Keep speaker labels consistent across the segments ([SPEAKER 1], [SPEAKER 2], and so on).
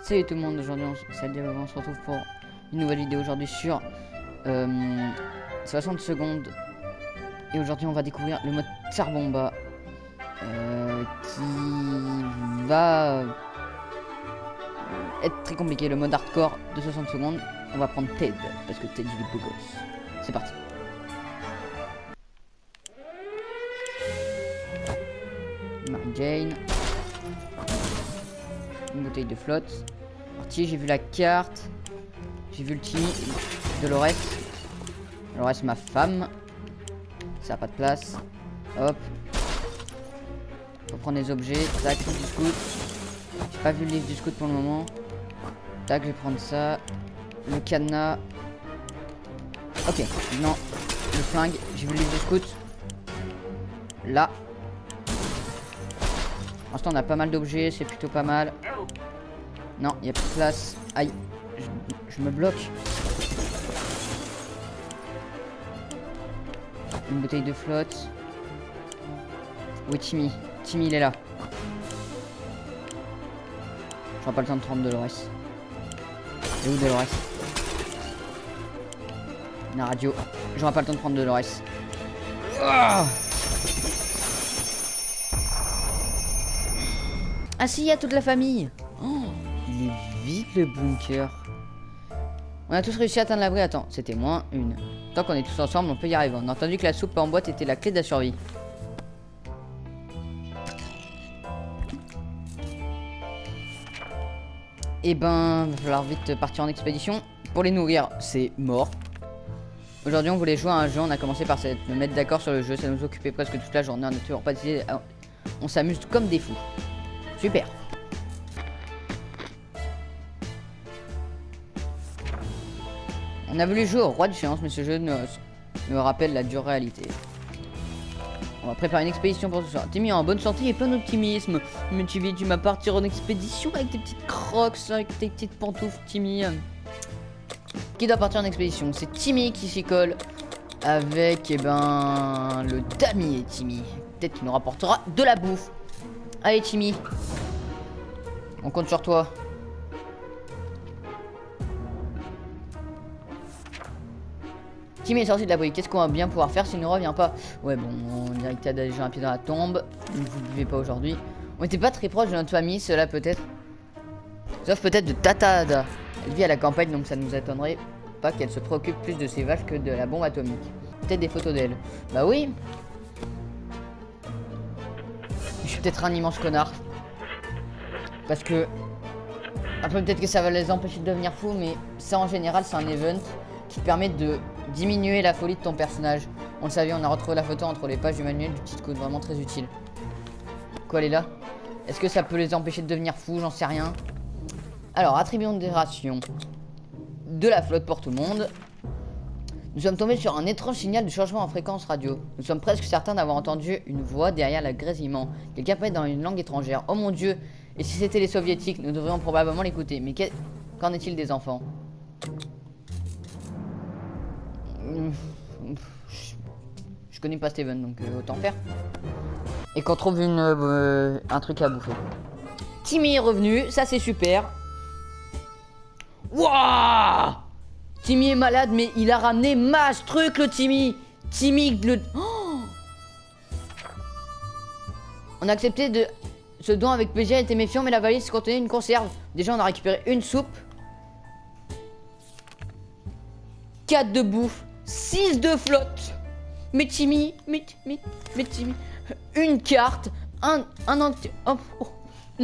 [SPEAKER 1] Salut tout le monde, aujourd'hui on se retrouve pour une nouvelle vidéo aujourd'hui sur 60 secondes. Et aujourd'hui on va découvrir le mode Tsar Bomba qui va être très compliqué. Le mode hardcore de 60 secondes, on va prendre Ted parce que Ted il est beau gosse. C'est parti. Mary Jane. Une bouteille de flotte. Parti, j'ai vu la carte. J'ai vu le Timmy. Dolores. Dolores, ma femme. Ça a pas de place. Hop. Faut prendre les objets. Tac, livre du scout. J'ai pas vu le livre du scout pour le moment. Tac, je vais prendre ça. Le cadenas. Ok, non. Le flingue. J'ai vu le livre du scout. Là. Pour l'instant, on a pas mal d'objets. C'est plutôt pas mal. Non, il n'y a plus de place. Aïe, je me bloque. Une bouteille de flotte. Oui, Timmy. Timmy, il est là. J'aurai pas le temps de prendre Dolores. Et où Dolores? La radio. J'aurai pas le temps de prendre Dolores. Ah si, il y a toute la famille. Oh, il est vide le bunker. On a tous réussi à atteindre l'abri. Attends, c'était moins une. Tant qu'on est tous ensemble, on peut y arriver. On a entendu que la soupe en boîte était la clé de la survie. Et ben, va falloir vite partir en expédition. Pour les nourrir, c'est mort. Aujourd'hui, on voulait jouer à un jeu. On a commencé par se mettre d'accord sur le jeu. Ça nous occupait presque toute la journée. On n'a toujours pas décidé. On s'amuse comme des fous. Super. On a voulu jouer au roi de séance, mais ce jeu me rappelle la dure réalité. On va préparer une expédition pour ce soir. Timmy est en bonne santé et plein d'optimisme. Mais tu vas partir en expédition avec tes petites crocs, avec tes petites pantoufles, Timmy. Qui doit partir en expédition? C'est Timmy qui s'y colle avec, le damier Timmy. Peut-être qu'il nous rapportera de la bouffe. Allez Timmy, on compte sur toi. Timmy est sorti de l'abri. Qu'est-ce qu'on va bien pouvoir faire s'il ne revient pas? Ouais, bon, on dirait que t'as déjà un pied dans la tombe. Vous ne buvez pas aujourd'hui. On était pas très proche de notre famille, cela peut-être. Sauf peut-être de Tata Ada. Elle vit à la campagne, donc ça nous étonnerait pas qu'elle se préoccupe plus de ses vaches que de la bombe atomique. Peut-être des photos d'elle. Bah oui. Je suis peut-être un immense connard. Parce que... Après peut-être que ça va les empêcher de devenir fous, mais ça en général c'est un event qui permet de diminuer la folie de ton personnage. On le savait, on a retrouvé la photo entre les pages du manuel du petit code, vraiment très utile. Quoi, elle est là? Est-ce que ça peut les empêcher de devenir fous? J'en sais rien. Alors, attribuons des rations de la flotte pour tout le monde. Nous sommes tombés sur un étrange signal de changement en fréquence radio. Nous sommes presque certains d'avoir entendu une voix derrière le grésillement. Quelqu'un parlait dans une langue étrangère. Oh mon dieu! Et si c'était les soviétiques, nous devrions probablement l'écouter. Mais qu'en est-il des enfants? Je connais pas Steven, donc autant faire. Et qu'on trouve un truc à bouffer. Timmy est revenu, ça c'est super. Wouah! Timmy est malade, mais il a ramené masse truc le Timmy. Timmy le... Oh! On a accepté de... Ce don avec plaisir, était méfiant, mais la valise contenait une conserve. Déjà, on a récupéré une soupe. 4 de bouffe. 6 de flotte. Mais Timmy, mais Timmy. Une carte. Une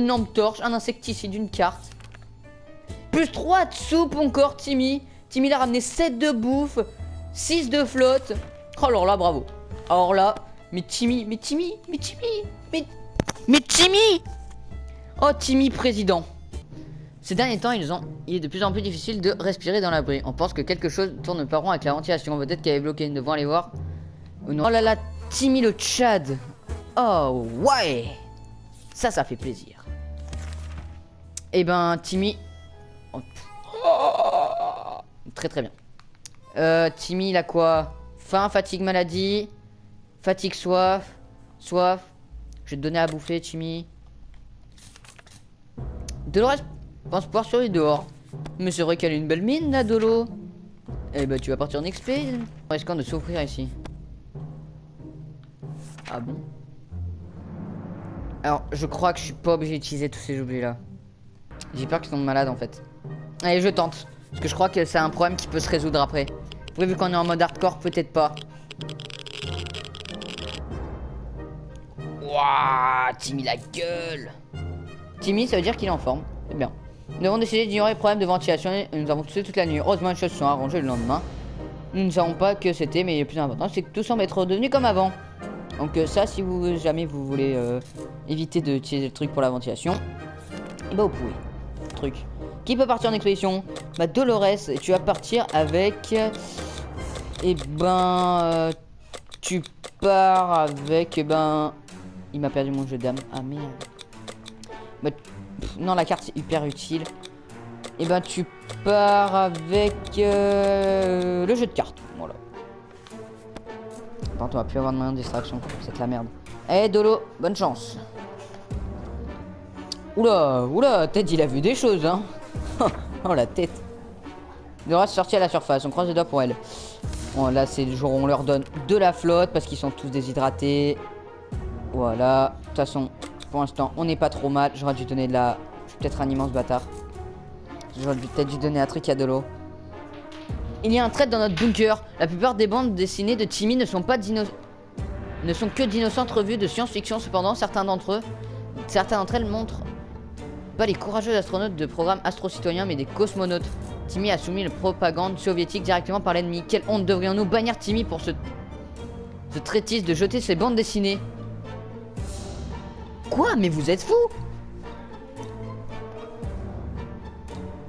[SPEAKER 1] lampe torche, un insecticide, une carte. Plus 3 de soupe encore, Timmy. Timmy l'a ramené 7 de bouffe. 6 de flotte. Oh, alors là, bravo. Alors là, mais Timmy. Oh, Timmy président. Ces derniers temps, il est de plus en plus difficile de respirer dans l'abri. On pense que quelque chose tourne pas rond avec la ventilation. Peut-être qu'elle est bloquée. Nous devons aller voir. Oh là là, Timmy le Tchad. Oh, ouais. Ça fait plaisir. Eh ben, Timmy... Oh. Très très bien. Timmy, il a quoi? Faim, fatigue, maladie. Fatigue, soif. Je vais te donner à bouffer, Timmy. Dolores, pense pouvoir survivre dehors. Mais c'est vrai qu'elle a une belle mine, la Dolo. Eh bah, tu vas partir en XP. Risquant de souffrir ici. Ah bon? Alors, je crois que je suis pas obligé d'utiliser tous ces objets-là. J'ai peur qu'ils tombent malades, en fait. Allez, je tente. Parce que je crois que c'est un problème qui peut se résoudre après. Oui, vu qu'on est en mode hardcore, peut-être pas. Wouah, Timmy la gueule. Timmy, ça veut dire qu'il est en forme. C'est bien. Nous avons décidé d'ignorer les problèmes de ventilation et nous avons toussé toute la nuit. Heureusement, les choses se sont arrangées le lendemain. Nous ne savons pas que c'était, mais le plus important, c'est que tout semble être redevenu comme avant. Donc ça, si vous jamais vous voulez éviter d'utiliser le truc pour la ventilation, et bah vous pouvez. Truc. Qui peut partir en expédition? Bah Dolores, tu vas partir avec... Et ben... tu pars avec... ben... Il m'a perdu mon jeu d'âme. Ah merde. Bah, non, la carte est hyper utile. Et ben tu pars avec... le jeu de cartes. Voilà. Par contre, on va plus avoir de moyen de distraction. C'est de la merde. Eh Dolo, bonne chance. Oula, oula, Ted il a vu des choses, hein. Oh la tête. Dora sortie à la surface, on croise les doigts pour elle. Bon, là c'est le jour où on leur donne de la flotte parce qu'ils sont tous déshydratés. Voilà. De toute façon, pour l'instant, on n'est pas trop mal. J'aurais dû donner de la... Je suis peut-être un immense bâtard. J'aurais peut-être dû donner un truc à Dolo. Il y a un trait dans notre bunker. La plupart des bandes dessinées de Timmy ne sont que d'innocentes revues de science-fiction. Cependant, certaines d'entre elles montrent pas les courageux astronautes de programme astro-citoyen, mais des cosmonautes. Timmy a soumis la propagande soviétique directement par l'ennemi. Quelle honte, devrions-nous bannir Timmy pour ce traitiste de jeter ses bandes dessinées? Quoi? Mais vous êtes fous?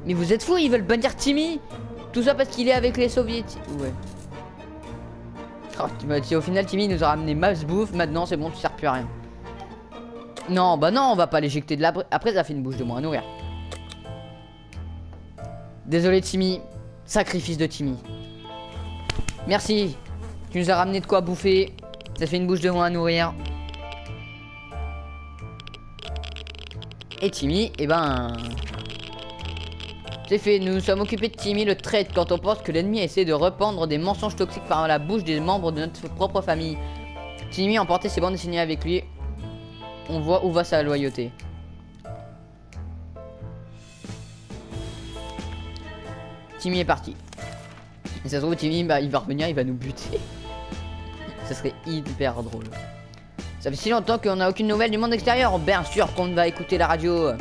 [SPEAKER 1] Mais vous êtes fous, ils veulent bannir Timmy? Tout ça parce qu'il est avec les soviétiques. Ouais. Oh, tu m'as dit, au final, Timmy nous a ramené masse bouffe. Maintenant, c'est bon, tu sers plus à rien. Non, bah non, on va pas l'éjecter de la... Après, ça fait une bouche de moins à nourrir. Désolé, Timmy. Sacrifice de Timmy. Merci. Tu nous as ramené de quoi bouffer. Ça fait une bouche de moins à nourrir. Et Timmy, eh ben... c'est fait, nous nous sommes occupés de Timmy le traître quand on pense que l'ennemi a essayé de répandre des mensonges toxiques par la bouche des membres de notre propre famille. Timmy a emporté ses bandes dessinées avec lui. On voit où va sa loyauté. Timmy est parti. Et ça se trouve, Timmy, bah, il va revenir, il va nous buter. Ça serait hyper drôle. Ça fait si longtemps qu'on n'a aucune nouvelle du monde extérieur. Bien sûr qu'on va écouter la radio.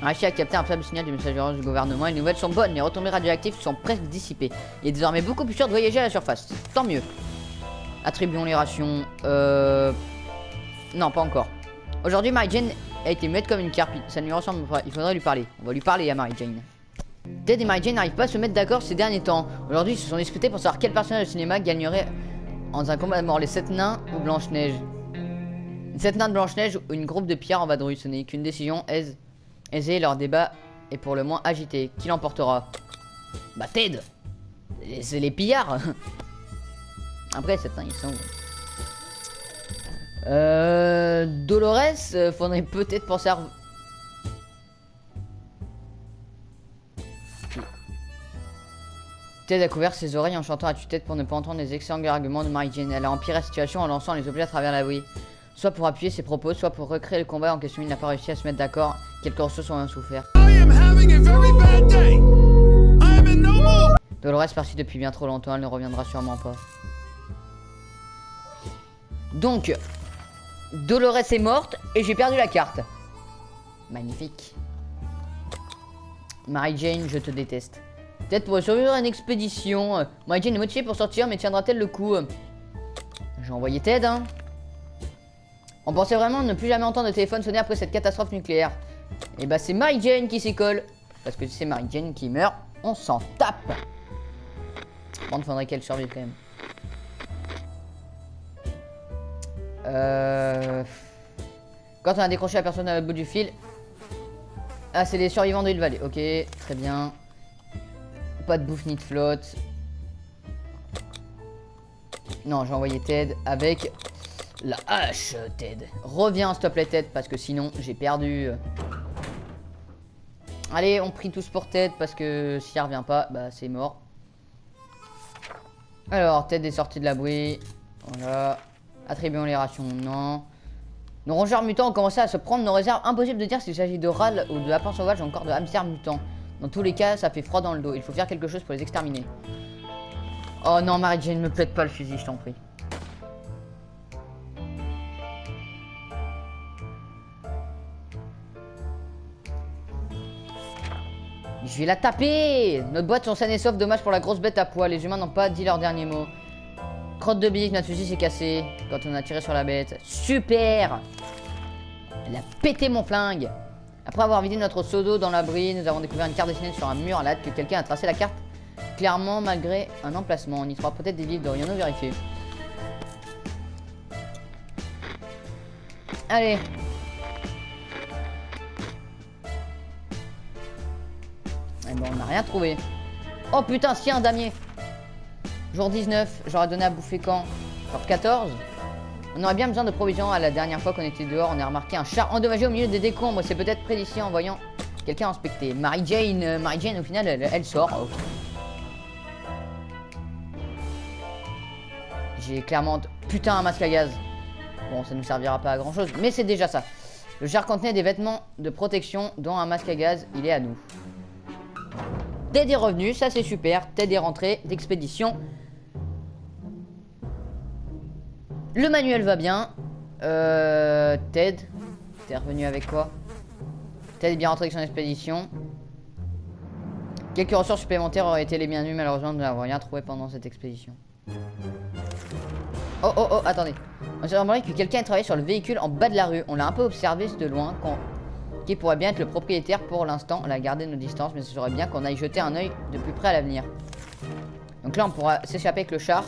[SPEAKER 1] Réussi à capter un faible signal du message du gouvernement. Les nouvelles sont bonnes, les retombées radioactives sont presque dissipées. Il est désormais beaucoup plus sûr de voyager à la surface. Tant mieux. Attribuons les rations. Non, pas encore. Aujourd'hui, Mary Jane a été muette comme une carpe. Ça ne lui ressemble pas. Il faudrait lui parler. On va lui parler à Mary Jane. Ted et Mary Jane n'arrivent pas à se mettre d'accord ces derniers temps. Aujourd'hui, ils se sont discutés pour savoir quel personnage de cinéma gagnerait en un combat de mort, les 7 nains ou Blanche-Neige. Les 7 nains de Blanche-Neige ou une groupe de pierres en vadrouille. Ce n'est qu'une décision aisée, leur débat est pour le moins agité. Qui l'emportera? Bah Ted. C'est les pillards. Après, 7 nains, ils sont... Dolores, faudrait peut-être penser à... Ted a couvert ses oreilles en chantant à tue-tête pour ne pas entendre les excellents arguments de Mary Jane. Elle a empiré la situation en lançant les objets à travers la bruit. Soit pour appuyer ses propos, soit pour recréer le combat en question. Il n'a pas réussi à se mettre d'accord. Quelques ressources ont souffert. Dolores est partie depuis bien trop longtemps, elle ne reviendra sûrement pas. Donc, Dolores est morte et j'ai perdu la carte. Magnifique. Mary Jane, je te déteste. Peut-être pour survivre à une expédition. Mary Jane est motivée pour sortir, mais tiendra-t-elle le coup? J'ai envoyé Ted, hein. On pensait vraiment ne plus jamais entendre de téléphone sonner après cette catastrophe nucléaire. Et bah c'est Mary Jane qui s'y colle. Parce que si c'est Mary Jane qui meurt, on s'en tape. Bon, il faudrait qu'elle survive quand même. Quand on a décroché la personne à l'autre bout du fil. Ah, c'est les survivants de Hill Valley. Ok, très bien. Pas de bouffe ni de flotte. Non, j'ai envoyé Ted avec la hache, Ted. Reviens, s'il te plaît, Ted, parce que sinon, j'ai perdu. Allez, on prie tous pour Ted, parce que s'il revient pas, bah, c'est mort. Alors, Ted est sorti de la bouée. Voilà. Attribuons les rations, non. Nos rongeurs mutants ont commencé à se prendre nos réserves. Impossible de dire s'il s'agit de râles ou de lapins sauvages ou encore de hamsters mutants. Dans tous les cas, ça fait froid dans le dos. Il faut faire quelque chose pour les exterminer. Oh non, Mary-Jane, ne me plaide pas le fusil, je t'en prie. Je vais la taper. Notre boîte sont saines et sauf, dommage pour la grosse bête à poids. Les humains n'ont pas dit leur dernier mot. Crotte de bique, notre fusil s'est cassé quand on a tiré sur la bête. Super. Elle a pété mon flingue. Après avoir vidé notre seau d'eau dans l'abri, nous avons découvert une carte dessinée sur un mur à l'hâte que quelqu'un a tracé la carte clairement malgré un emplacement. On y trouvera peut-être des vivres, devrions-nous vérifier. Allez. Eh ben on n'a rien trouvé. Oh putain, si, un damier. Jour 19, j'aurais donné à bouffer quand? Jour 14. On aurait bien besoin de provisions. À la dernière fois qu'on était dehors, on a remarqué un char endommagé au milieu des décombres. C'est peut-être près d'ici en voyant quelqu'un inspecter. Mary-Jane, au final, elle sort. Oh. J'ai clairement... Putain, un masque à gaz. Bon, ça ne nous servira pas à grand chose, mais c'est déjà ça. Le jar contenait des vêtements de protection, dont un masque à gaz. Il est à nous. Ted est revenu, ça c'est super. Ted est rentré d'expédition. Le manuel va bien. Ted, t'es revenu avec quoi? Ted est bien rentré avec son expédition. Quelques ressources supplémentaires auraient été les bienvenus. Malheureusement, nous n'avons rien trouvé pendant cette expédition. Oh, oh, oh, attendez. On s'est remarqué que quelqu'un a travaillé sur le véhicule en bas de la rue. On l'a un peu observé de loin. Qui pourrait bien être le propriétaire pour l'instant. On a gardé nos distances, mais ce serait bien qu'on aille jeter un œil de plus près à l'avenir. Donc là, on pourra s'échapper avec le char.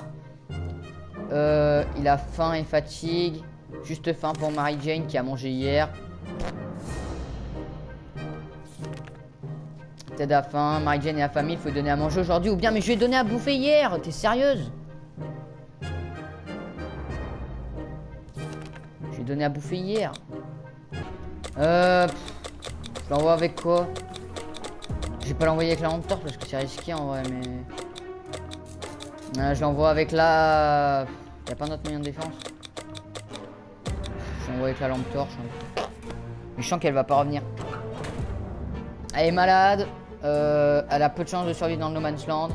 [SPEAKER 1] Il a faim et fatigue. Juste faim pour Mary-Jane qui a mangé hier. Ted a faim, Mary-Jane est affamée, il faut lui donner à manger aujourd'hui. Ou bien, mais je lui ai donné à bouffer hier. T'es sérieuse? Je lui ai donné à bouffer hier. Je l'envoie avec quoi? Je vais pas l'envoyer avec la lampe torche parce que c'est risqué en vrai, mais... je l'envoie avec la... Y'a pas d'autre moyen de défense? Je l'envoie avec la lampe torche. Mais je sens qu'elle va pas revenir. Elle est malade. Elle a peu de chance de survivre dans le No Man's Land.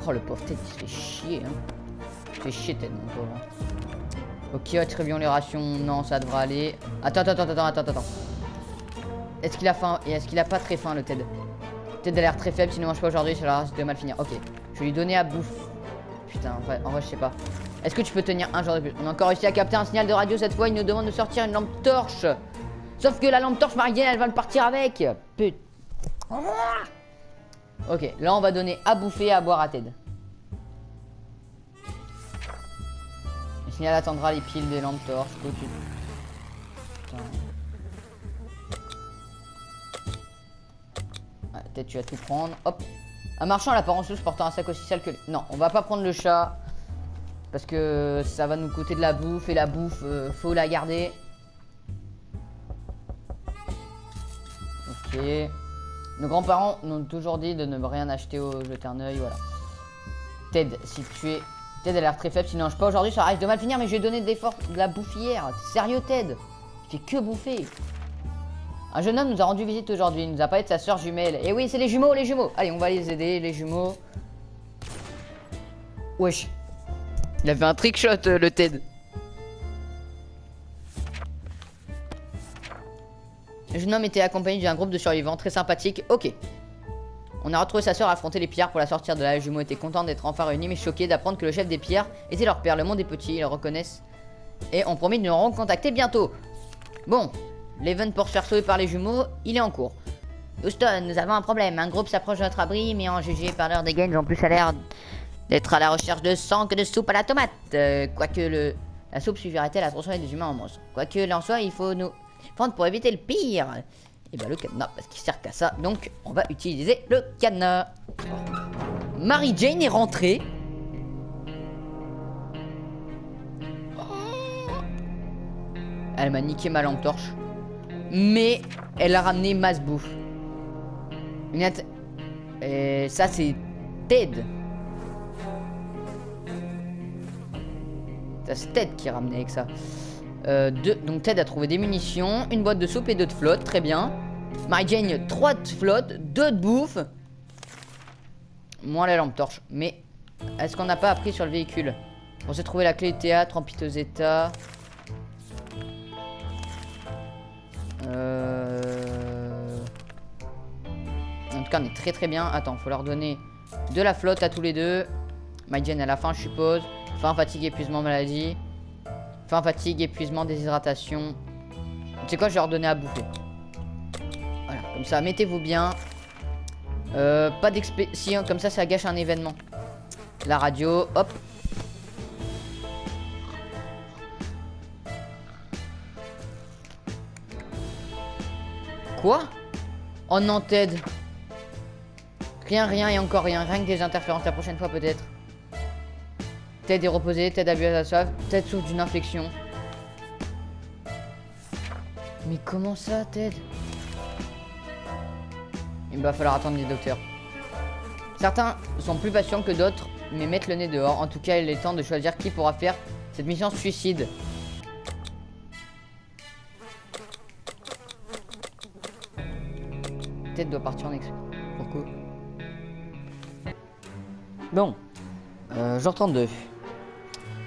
[SPEAKER 1] Oh le pauvre Ted, il se fait chier, hein. Il se fait chier Ted, mon pauvre. Ok, attribuons les rations. Non, ça devrait aller. Attends. Est-ce qu'il a faim? Et est-ce qu'il a pas très faim, le Ted? Ted a l'air très faible. S'il ne mange pas aujourd'hui, ça risque de mal finir. Ok, je vais lui donner à bouffe. Putain, en vrai, je sais pas. Est-ce que tu peux tenir un jour de plus? On a encore réussi à capter un signal de radio cette fois. Il nous demande de sortir une lampe torche. Sauf que la lampe torche, Mary-Jane, elle va le partir avec. Putain. Ok, là, on va donner à bouffer et à boire à Ted. Le signal attendra les piles des lampes torches. Putain. Ah, peut-être tu vas tout prendre. Hop. Un marchand à l'apparence louche portant un sac aussi sale que... Non, on va pas prendre le chat. Parce que ça va nous coûter de la bouffe. Et la bouffe, faut la garder. Ok. Nos grands-parents nous ont toujours dit de ne rien acheter au jeter un œil. Voilà. Ted, si tu es... Ted a l'air très faible. S'il ne mange pas aujourd'hui, ça risque de mal finir. Mais je lui ai donné de la bouffe hier. T'es sérieux, Ted? Il fait que bouffer. Un jeune homme nous a rendu visite aujourd'hui. Il nous a parlé de sa soeur jumelle. Et oui, c'est les jumeaux, les jumeaux. Allez, on va les aider, les jumeaux. Wesh. Il a fait un trick shot, le Ted. Le jeune homme était accompagné d'un groupe de survivants très sympathique. Ok. On a retrouvé sa soeur affronter les pillards pour la sortir de là. Les jumeaux étaient contents d'être enfin réunis, mais choqués d'apprendre que le chef des pillards était leur père. Le monde est petit, ils le reconnaissent. Et ont promis de nous recontacter bientôt. Bon. L'event pour se faire sauver par les jumeaux, il est en cours. Houston, nous avons un problème. Un groupe s'approche de notre abri, mais en jugé par leur dégaine, ils ont plus à l'air d'être à la recherche de sang que de soupe à la tomate. Quoique la soupe suffirait-elle à transformer des humains en monstres. Quoique l'en soit, il faut nous prendre pour éviter le pire. Et bah le cadenas, parce qu'il sert qu'à ça. Donc on va utiliser le cadenas. Mary Jane est rentrée. Elle m'a niqué ma lampe torche. Mais elle a ramené masse bouffe. Et ça c'est Ted. Ça c'est Ted qui a ramené avec ça. Donc Ted a trouvé des munitions, une boîte de soupe et 2 de flotte, très bien. Mary Jane 3 de flotte, 2 de bouffe. Moins la lampe torche. Mais est-ce qu'on n'a pas appris sur le véhicule? On s'est trouvé la clé de théâtre en piteux état. En tout cas on est très très bien. Attends, faut leur donner de la flotte à tous les deux. Mary Jane à la fin je suppose. Faim, fatigue, épuisement, maladie. Faim, fatigue, épuisement, déshydratation. Tu sais quoi, je vais leur donner à bouffer. Voilà, comme ça, mettez-vous bien. Pas d'expé... Si, hein, comme ça gâche un événement. La radio, hop. Quoi? Oh non, Ted. Rien et encore rien. Rien que des interférences la prochaine fois peut-être. Ted est reposé, Ted a bu à sa soif, Ted souffre d'une infection. Mais comment ça, Ted? Il va falloir attendre les docteurs. Certains sont plus patients que d'autres, mais mettent le nez dehors. En tout cas, il est temps de choisir qui pourra faire cette mission suicide. Ted doit partir en ex. Pourquoi? Bon. Jour 32.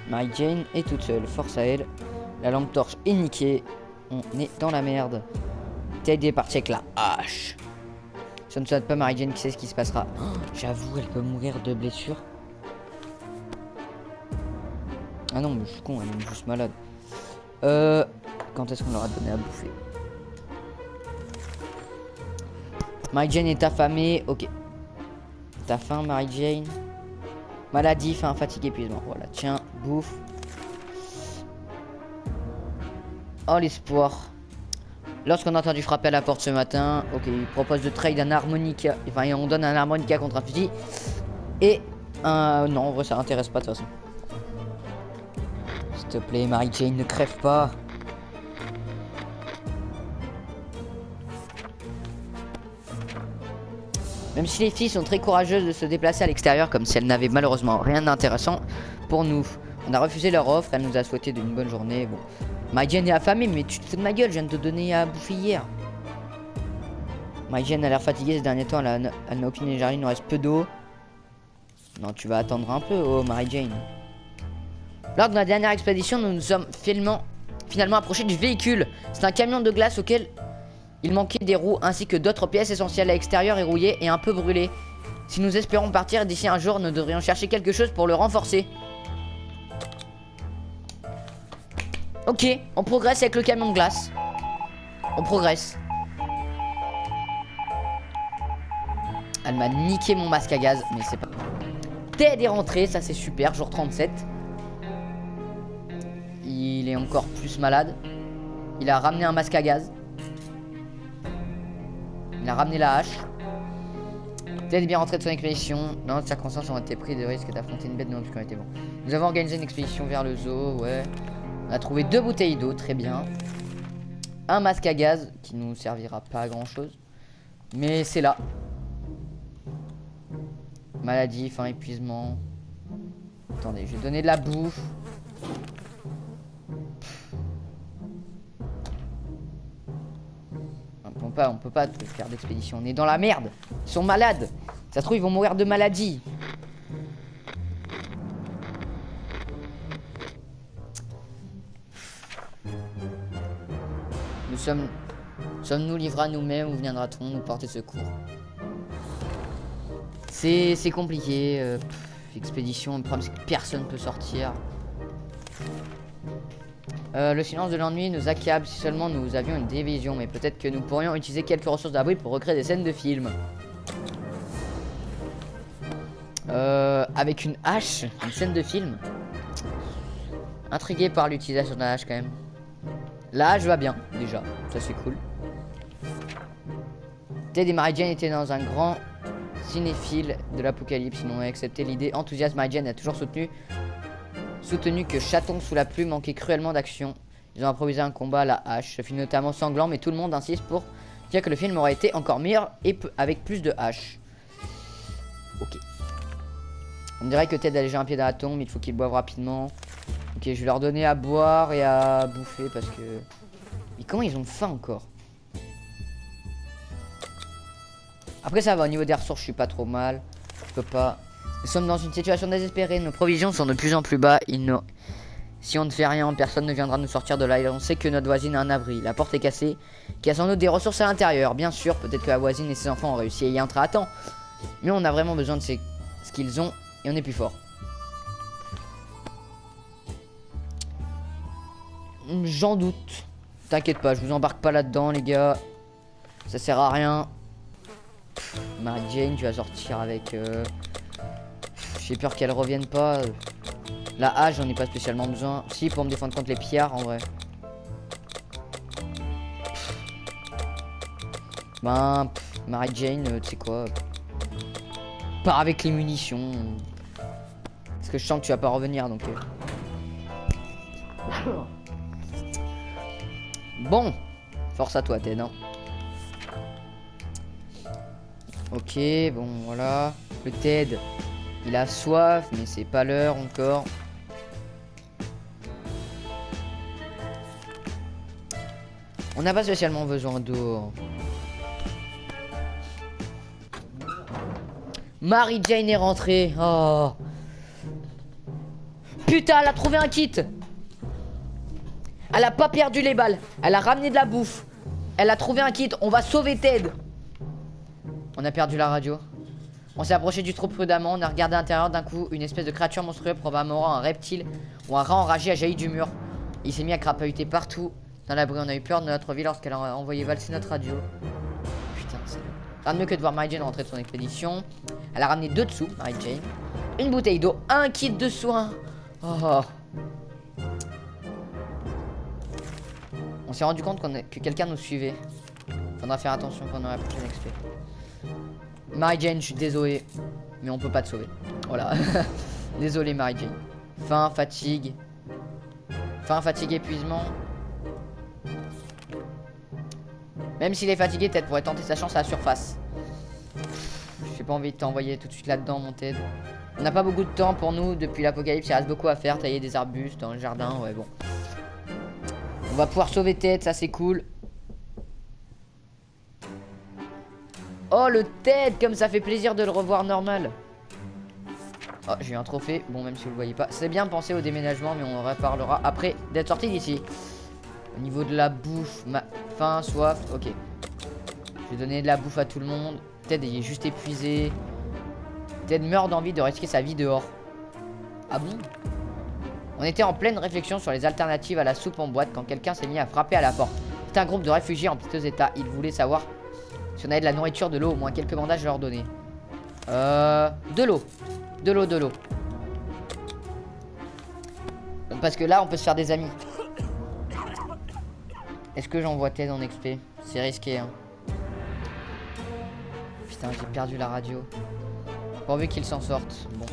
[SPEAKER 1] Mary Jane est toute seule, force à elle. La lampe torche est niquée. On est dans la merde. Ted est parti avec la hache. Ça ne souhaite pas Mary Jane qui sait ce qui se passera. Oh, j'avoue, elle peut mourir de blessure. Ah non, mais je suis con, elle est juste malade. Quand est-ce qu'on leur a donné à bouffer? Mary Jane est affamée. Ok. T'as faim, Mary Jane? Maladie, faim, fatigue, épuisement. Voilà, tiens, bouffe. Oh, l'espoir. Lorsqu'on a entendu frapper à la porte ce matin, ok, il propose de trade un harmonica. Enfin, on donne un harmonica contre un fusil. Et non, en vrai, ça intéresse pas de toute façon. S'il te plaît, Mary Jane, ne crève pas. Même si les filles sont très courageuses de se déplacer à l'extérieur comme si elles n'avaient malheureusement rien d'intéressant pour nous. On a refusé leur offre, elle nous a souhaité une bonne journée. Bon, Mary Jane est affamée, mais tu te fous de ma gueule, je viens de te donner à bouffer hier. Mary Jane a l'air fatiguée ces derniers temps, elle n'a aucune énergie, il nous reste peu d'eau. Non, tu vas attendre un peu, oh Mary Jane. Lors de la dernière expédition, nous nous sommes finalement approchés du véhicule. C'est un camion de glace auquel il manquait des roues ainsi que d'autres pièces essentielles à l'extérieur et rouillées et un peu brûlées. Si nous espérons partir d'ici un jour, nous devrions chercher quelque chose pour le renforcer. Ok, on progresse avec le camion de glace. On progresse. Elle m'a niqué mon masque à gaz, mais c'est pas... Ted est rentré, ça c'est super, jour 37. Il est encore plus malade. Il a ramené un masque à gaz. Il a ramené la hache. Ted est bien rentré de son expédition. Dans notre circonstances, on a été pris de risque d'affronter une bête de l'obscurité. Bon. Nous avons organisé une expédition vers le zoo, ouais. On a trouvé 2 bouteilles d'eau, très bien. Un masque à gaz qui nous servira pas à grand chose. Mais c'est là. Maladie, faim, épuisement. Attendez, je vais donner de la bouffe. On peut pas faire d'expédition. On est dans la merde. Ils sont malades. Ça se trouve, ils vont mourir de maladie. Sommes-nous livrés à nous-mêmes ou viendra-t-on nous porter secours? C'est compliqué. Expédition, le problème c'est que personne peut sortir. Le silence de l'ennui nous accable. Si seulement nous avions une division, mais peut-être que nous pourrions utiliser quelques ressources d'abri pour recréer des scènes de films. Avec une hache, une scène de film. Intrigué par l'utilisation de la hache quand même. La hache va bien, déjà, ça c'est cool. Ted et Mary Jane étaient dans un grand cinéphile de l'apocalypse. Ils ont accepté l'idée. Enthousiaste, Mary Jane a toujours soutenu que Chaton sous la plume manquait cruellement d'action. Ils ont improvisé un combat à la hache. Ce fut notamment sanglant, mais tout le monde insiste pour dire que le film aurait été encore meilleur et avec plus de haches. Ok. On dirait que Ted a déjà un pied dans la tombe, il faut qu'ils boivent rapidement. Ok, je vais leur donner à boire et à bouffer parce que... Mais comment ils ont faim encore? Après ça va, au niveau des ressources je suis pas trop mal. Je peux pas... Nous sommes dans une situation désespérée, nos provisions sont de plus en plus bas. Si on ne fait rien, personne ne viendra nous sortir de là. Et on sait que notre voisine a un abri. La porte est cassée, qu'il y a sans doute des ressources à l'intérieur. Bien sûr, peut-être que la voisine et ses enfants ont réussi à y entrer à temps. Mais on a vraiment besoin de ce qu'ils ont et on est plus fort. J'en doute. T'inquiète pas, je vous embarque pas là-dedans, les gars. Ça sert à rien. Mary Jane, tu vas sortir avec... J'ai peur qu'elle revienne pas. La hache, j'en ai pas spécialement besoin. Si, pour me défendre contre les pillards, en vrai. Ben, Mary Jane, tu sais quoi. Pars avec les munitions. Parce que je sens que tu vas pas revenir, donc... Bon, force à toi, Ted. Hein. Ok, bon, voilà. Le Ted, il a soif, mais c'est pas l'heure encore. On n'a pas spécialement besoin d'eau. Mary Jane est rentrée. Oh. Putain, elle a trouvé un kit. Elle a pas perdu les balles. Elle a ramené de la bouffe. Elle a trouvé un kit. On va sauver Ted. On a perdu la radio. On s'est approché du trou prudemment. On a regardé à l'intérieur. D'un coup, une espèce de créature monstrueuse, probablement un reptile ou un rat enragé, a jailli du mur. Il s'est mis à crapahuter partout dans l'abri. On a eu peur de notre vie lorsqu'elle a envoyé valser notre radio. Putain, c'est rien de mieux que de voir Mary Jane rentrer de son expédition. Elle a ramené 2 dessous, Mary Jane. Une bouteille d'eau, un kit de soins. Oh. On s'est rendu compte que quelqu'un nous suivait. Faudra faire attention pendant la prochaine XP. Mary Jane, je suis désolé, mais on peut pas te sauver. Voilà. Désolé, Mary Jane. Faim, fatigue. Faim, fatigue, épuisement. Même s'il est fatigué, Ted pourrait tenter sa chance à la surface. J'ai pas envie de t'envoyer tout de suite là-dedans, mon Ted. On n'a pas beaucoup de temps pour nous depuis l'apocalypse. Il reste beaucoup à faire. Tailler des arbustes dans le jardin. Ouais, bon. On va pouvoir sauver Ted, ça c'est cool. Oh le Ted, comme ça fait plaisir de le revoir normal. Oh, j'ai eu un trophée, bon même si vous le voyez pas. C'est bien pensé au déménagement, mais on en reparlera après d'être sorti d'ici. Au niveau de la bouffe, faim, soif, ok. Je vais donner de la bouffe à tout le monde. Ted il est juste épuisé. Ted meurt d'envie de risquer sa vie dehors. Ah bon? On était en pleine réflexion sur les alternatives à la soupe en boîte quand quelqu'un s'est mis à frapper à la porte. C'était un groupe de réfugiés en piteux état. Ils voulaient savoir si on avait de la nourriture, de l'eau, au moins quelques bandages à leur donner. De l'eau. De l'eau, de l'eau. Parce que là, on peut se faire des amis. Est-ce que j'envoie Ted en XP? C'est risqué, hein. Putain, j'ai perdu la radio. Pourvu qu'il s'en sorte. Bon.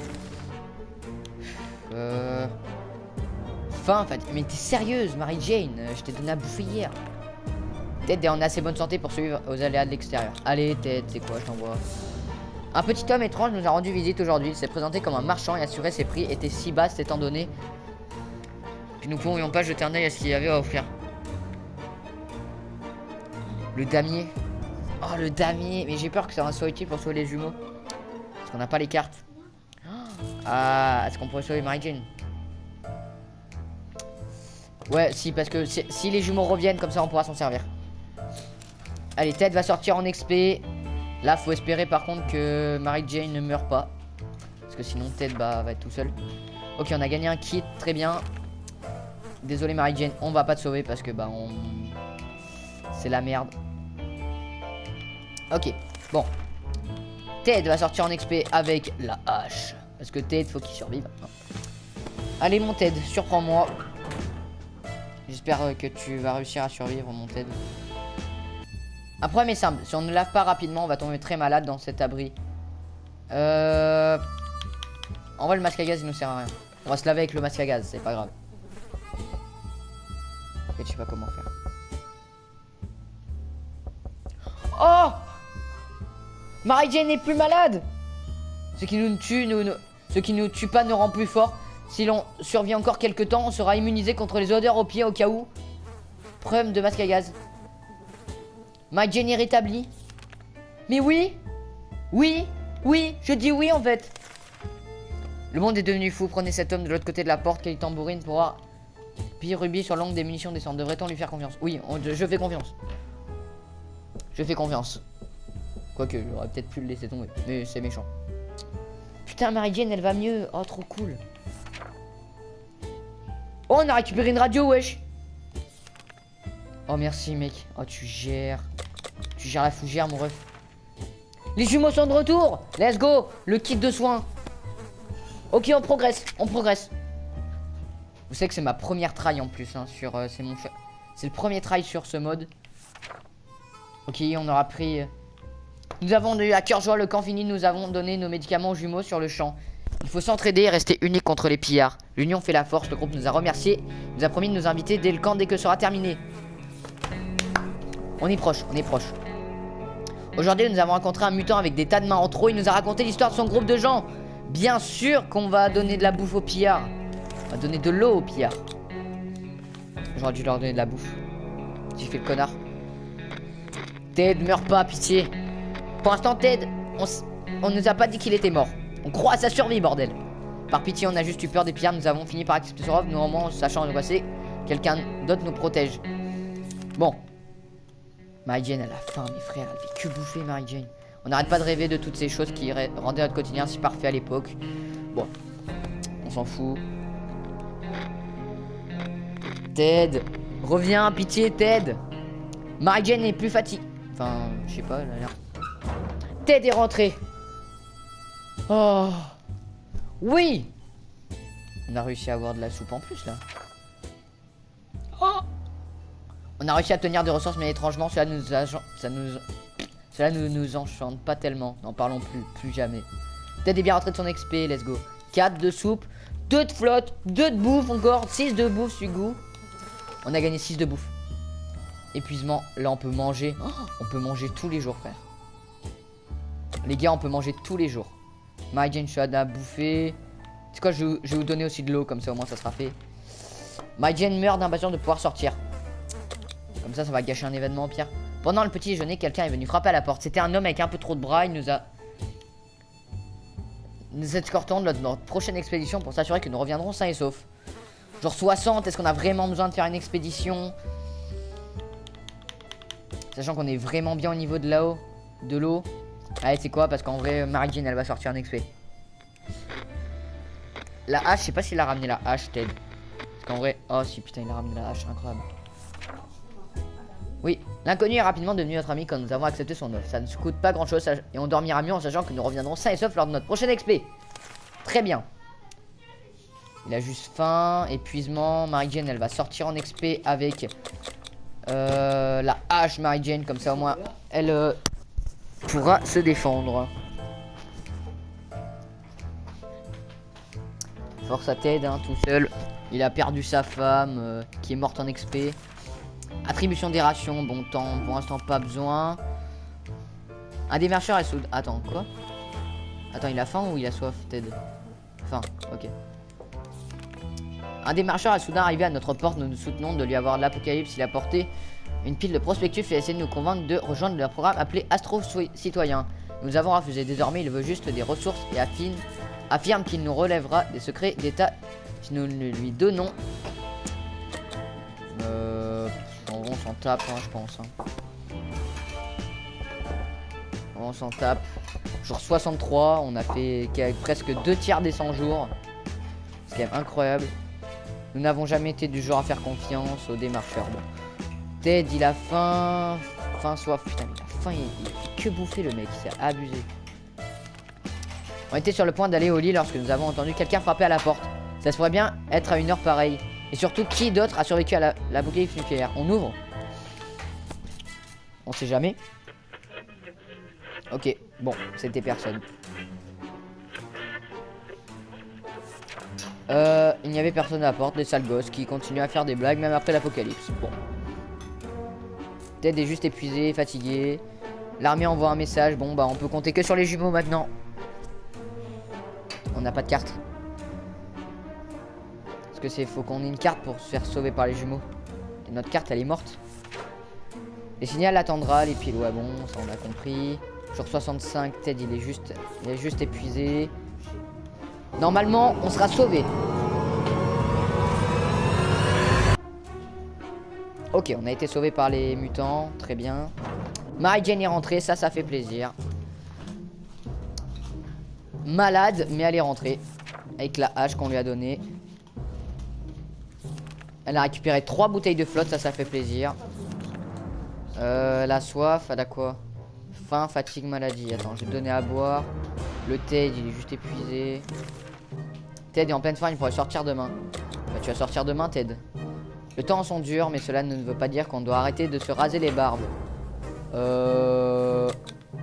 [SPEAKER 1] Faim, en fait. Mais t'es sérieuse, Mary Jane? Je t'ai donné à bouffer hier. Ted est en assez bonne santé pour survivre aux aléas de l'extérieur. Allez, Ted, c'est quoi, je t'envoie. Un petit homme étrange nous a rendu visite aujourd'hui. Il s'est présenté comme un marchand et assurait ses prix étaient si bas étant donné que nous ne pouvions pas jeter un œil à ce qu'il y avait à offrir. Le damier. Oh, le damier. Mais j'ai peur que ça soit utile pour sauver les jumeaux. Parce qu'on n'a pas les cartes. Ah, est-ce qu'on pourrait sauver Mary Jane? Ouais, si, parce que si les jumeaux reviennent, comme ça on pourra s'en servir. Allez, Ted va sortir en XP. Là, faut espérer par contre que Mary Jane ne meure pas. Parce que sinon, Ted va être tout seul. Ok, on a gagné un kit, très bien. Désolé Mary Jane, on va pas te sauver parce que bah on... c'est la merde. Ok, bon. Ted va sortir en XP avec la hache. Parce que Ted, faut qu'il survive. Allez mon Ted, surprends-moi. J'espère que tu vas réussir à survivre mon Ted. Un problème est simple, si on ne lave pas rapidement, on va tomber très malade dans cet abri. En vrai, le masque à gaz, il nous sert à rien. On va se laver avec le masque à gaz, c'est pas grave. Ok, je sais pas comment faire. Oh! Mary Jane n'est plus malade! Ce qui nous tue, ce qui nous tue pas nous rend plus fort. Si l'on survit encore quelques temps, on sera immunisé contre les odeurs aux pieds au cas où. Preuve de masque à gaz. Mary Jane est rétablie. Mais oui! Oui! Oui! Je dis oui en fait! Le monde est devenu fou. Prenez cet homme de l'autre côté de la porte. Quelle tambourine pour voir pire rubis sur l'angle des munitions descendre. Devrait-on lui faire confiance? Oui, je fais confiance. Je fais confiance. Quoique, j'aurais peut-être pu le laisser tomber. Mais c'est méchant. Putain, Mary Jane, elle va mieux. Oh, trop cool. Oh, on a récupéré une radio, wesh. Oh, merci, mec. Oh, tu gères. Tu gères la fougère, mon ref. Les jumeaux sont de retour. Let's go. Le kit de soins. Ok, on progresse. On progresse. Vous savez que c'est ma première try en plus. Hein, sur, c'est le premier try sur ce mode. Ok, on aura pris... Nous avons eu à cœur joie le camp fini. Nous avons donné nos médicaments aux jumeaux sur le champ. Il faut s'entraider et rester unis contre les pillards. L'union fait la force. Le groupe nous a remerciés. Nous a promis de nous inviter dès le camp dès que sera terminé. On est proche, on est proche. Aujourd'hui, nous avons rencontré un mutant avec des tas de mains en trop. Il nous a raconté l'histoire de son groupe de gens. Bien sûr qu'on va donner de la bouffe aux pillards. On va donner de l'eau aux pillards. J'aurais dû leur donner de la bouffe. J'ai fait le connard. Ted, meurs pas, pitié. Pour l'instant, Ted, on nous a pas dit qu'il était mort. On croit à sa survie, bordel. Par pitié, on a juste eu peur des pillards. Nous avons fini par accepter ce robe. Normalement, sachant angoissé, quelqu'un d'autre nous protège. Bon. Mary Jane, elle a faim, mes frères. Elle fait que bouffer, Mary Jane. On n'arrête pas de rêver de toutes ces choses qui rendaient notre quotidien si parfait à l'époque. Bon. On s'en fout. Ted. Reviens, pitié, Ted. Mary Jane n'est plus fatiguée. Enfin, je sais pas, elle a l'air... Ted est rentré. Oh. Oui. On a réussi à avoir de la soupe en plus, là. Oh. On a réussi à tenir des ressources, mais étrangement, cela ne nous enchante pas tellement. N'en parlons plus jamais. Ted est bien rentré de son XP, let's go. 4 de soupe, 2 de flotte, 2 de bouffe encore, 6 de bouffe, Sugu. On a gagné 6 de bouffe. Épuisement, là on peut manger. Oh, on peut manger tous les jours, frère. Les gars, on peut manger tous les jours. Mary Jane, je suis à bouffer. C'est quoi, je vais vous donner aussi de l'eau, comme ça au moins ça sera fait. Mary Jane meurt d'impatience de pouvoir sortir. Comme ça va gâcher un événement au pire. Pendant le petit déjeuner, quelqu'un est venu frapper à la porte. C'était un homme avec un peu trop de bras. Il nous escortons de notre prochaine expédition pour s'assurer que nous reviendrons sains et saufs. Genre 60, est-ce qu'on a vraiment besoin de faire une expédition? Sachant qu'on est vraiment bien au niveau de là-haut, de l'eau. Allez, c'est quoi? Parce qu'en vrai, Mary Jane, elle va sortir en XP. La hache, je sais pas s'il a ramené la hache, Ted. Parce qu'en vrai... Oh si, putain, il a ramené la hache, incroyable. Oui, l'inconnu est rapidement devenu notre ami quand nous avons accepté son offre. Ça ne se coûte pas grand chose et on dormira mieux en sachant que nous reviendrons sains et saufs lors de notre prochaine XP. Très bien. Il a juste faim, épuisement. Mary Jane, elle va sortir en XP avec la hache Mary Jane. Comme ça, au moins, elle pourra se défendre. Force à Ted, hein, tout seul. Il a perdu sa femme qui est morte en XP. Attribution des rations, bon temps, pour l'instant pas besoin. Un démarcheur est sous... Attends, quoi? Attends, il a faim ou il a soif, Ted? Faim, ok. Un démarcheur est soudain arrivé à notre porte, nous nous soutenons de lui avoir l'apocalypse. Il a porté une pile de prospectus et a essayé de nous convaincre de rejoindre leur programme appelé Astro Citoyen. Nous avons refusé, désormais il veut juste des ressources et affirme qu'il nous relèvera des secrets d'État si nous ne lui donnons... On s'en tape, hein, je pense. Hein. On s'en tape. Jour 63, on a fait presque 2 tiers des 100 jours. C'est quand même incroyable. Nous n'avons jamais été du genre à faire confiance aux démarcheurs. Bon. Ted, il a faim. Faim, soif. Putain, mais il a faim. Il fait que bouffer, le mec. Il s'est abusé. On était sur le point d'aller au lit lorsque nous avons entendu quelqu'un frapper à la porte. Ça se pourrait bien être à une heure pareille. Et surtout, qui d'autre a survécu à l'apocalypse nucléaire? On ouvre. On sait jamais. Ok, bon, c'était personne. Il n'y avait personne à la porte, les sales gosses qui continuent à faire des blagues même après l'apocalypse. Bon. Ted est juste épuisé, fatigué. L'armée envoie un message. Bon bah on peut compter que sur les jumeaux maintenant. On n'a pas de carte. Parce que c'est faut qu'on ait une carte pour se faire sauver par les jumeaux. Et notre carte elle est morte. Les signaux attendra, les piles ouais bon, ça on a compris. Jour 65, Ted il est juste épuisé. Normalement on sera sauvé. Ok, on a été sauvé par les mutants, très bien. Mary Jane est rentrée, ça fait plaisir. Malade, mais elle est rentrée. Avec la hache qu'on lui a donnée. Elle a récupéré 3 bouteilles de flotte, ça fait plaisir. Elle a soif, elle a quoi? Faim, fatigue, maladie. Attends, je vais te donner à boire. Le Ted, il est juste épuisé. Ted est en pleine faim, il pourrait sortir demain. Bah, tu vas sortir demain, Ted. Le temps sont durs, mais cela ne veut pas dire qu'on doit arrêter de se raser les barbes.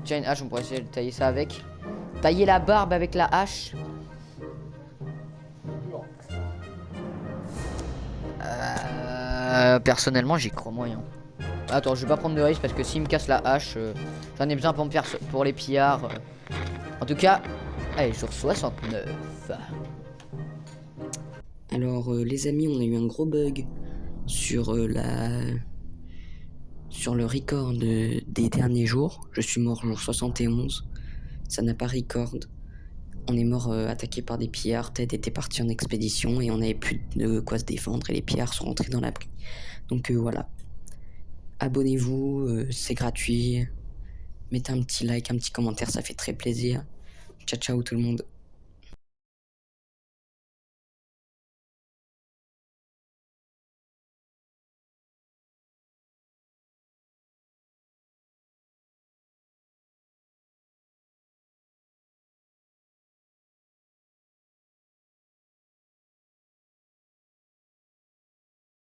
[SPEAKER 1] Tiens, une hache, on pourrait essayer de tailler ça avec. Tailler la barbe avec la hache. Personnellement, j'y crois moyen. Attends, je vais pas prendre de risque parce que s'il me casse la hache, j'en ai besoin pour me faire pour les pillards. En tout cas, allez, jour 69.
[SPEAKER 2] Alors les amis, on a eu un gros bug sur sur le record des derniers jours. Je suis mort jour 71. Ça n'a pas record. On est mort attaqué par des pillards. Ted était parti en expédition et on n'avait plus de quoi se défendre et les pillards sont rentrés dans l'abri. Donc voilà. Abonnez-vous, c'est gratuit. Mettez un petit like, un petit commentaire, ça fait très plaisir. Ciao ciao tout le monde.